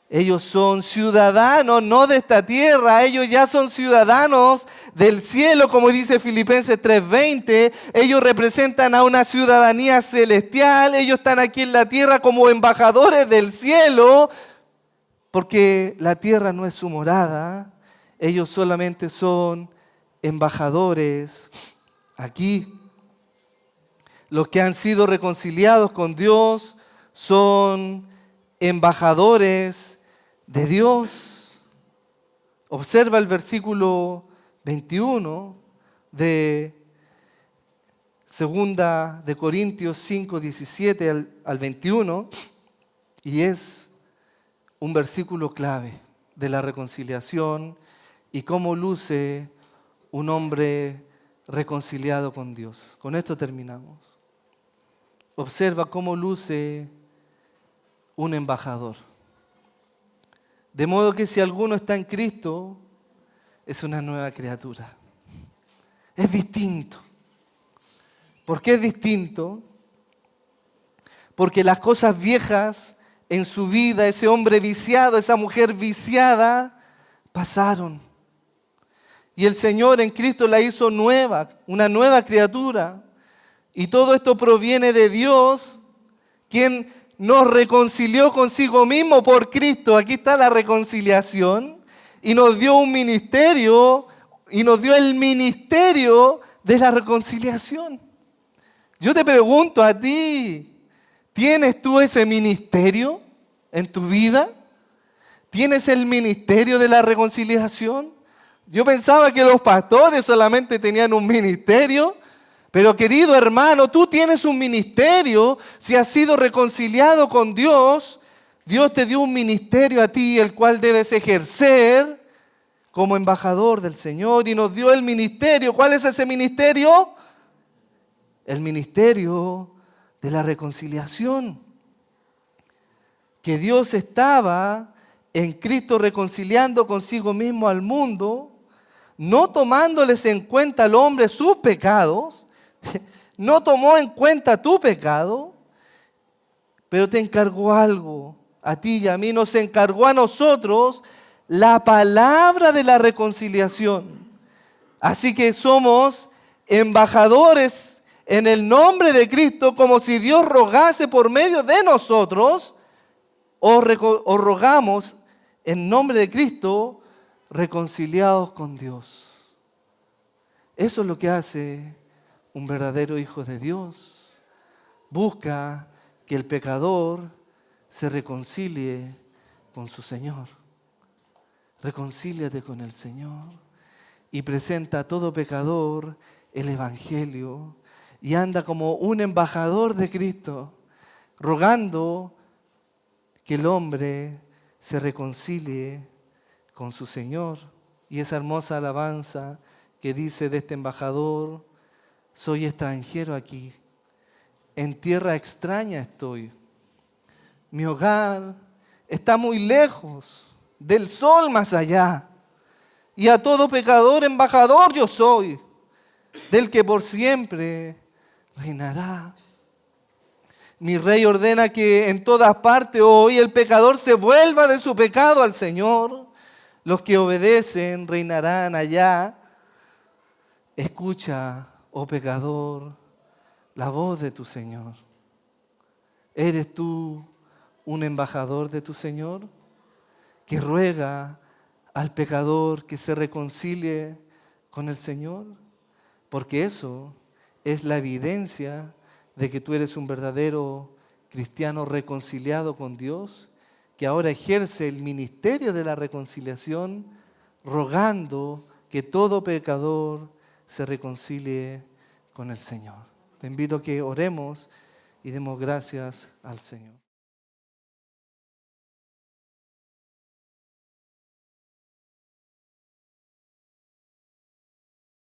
Ellos son ciudadanos, no de esta tierra, ellos ya son ciudadanos del cielo, como dice Filipenses 3:20. Ellos representan a una ciudadanía celestial, ellos están aquí en la tierra como embajadores del cielo, porque la tierra no es su morada, ellos solamente son embajadores aquí. Los que han sido reconciliados con Dios son embajadores de Dios. Observa el versículo 21 de 2 de Corintios 5, 17 al 21, y es un versículo clave de la reconciliación y cómo luce un hombre reconciliado con Dios. Con esto terminamos. Observa cómo luce un embajador. De modo que si alguno está en Cristo, es una nueva criatura. Es distinto. ¿Por qué es distinto? Porque las cosas viejas en su vida, ese hombre viciado, esa mujer viciada, pasaron. Y el Señor en Cristo la hizo nueva, una nueva criatura. Y todo esto proviene de Dios, quien nos reconcilió consigo mismo por Cristo. Aquí está la reconciliación. Y nos dio un ministerio, y nos dio el ministerio de la reconciliación. Yo te pregunto a ti, ¿tienes tú ese ministerio en tu vida? ¿Tienes el ministerio de la reconciliación? Yo pensaba que los pastores solamente tenían un ministerio, pero querido hermano, tú tienes un ministerio. Si has sido reconciliado con Dios, Dios te dio un ministerio a ti, el cual debes ejercer como embajador del Señor, y nos dio el ministerio. ¿Cuál es ese ministerio? El ministerio de la reconciliación. Que Dios estaba en Cristo reconciliando consigo mismo al mundo, no tomándoles en cuenta al hombre sus pecados, no tomó en cuenta tu pecado, pero te encargó algo, a ti y a mí, nos encargó a nosotros la palabra de la reconciliación. Así que somos embajadores en el nombre de Cristo, como si Dios rogase por medio de nosotros, o rogamos en nombre de Cristo, reconciliados con Dios. Eso es lo que hace un verdadero hijo de Dios. Busca que el pecador se reconcilie con su Señor. Reconcíliate con el Señor y presenta a todo pecador el Evangelio y anda como un embajador de Cristo, rogando que el hombre se reconcilie con su Señor. Y esa hermosa alabanza que dice de este embajador: soy extranjero aquí, en tierra extraña estoy. Mi hogar está muy lejos del sol más allá. Y a todo pecador embajador yo soy, del que por siempre reinará. Mi rey ordena que en todas partes hoy el pecador se vuelva de su pecado al Señor. Los que obedecen reinarán allá. Escucha, oh pecador, la voz de tu Señor. ¿Eres tú un embajador de tu Señor que ruega al pecador que se reconcilie con el Señor? Porque eso es la evidencia de que tú eres un verdadero cristiano reconciliado con Dios, que ahora ejerce el ministerio de la reconciliación, rogando que todo pecador se reconcilie con el Señor. Te invito a que oremos y demos gracias al Señor.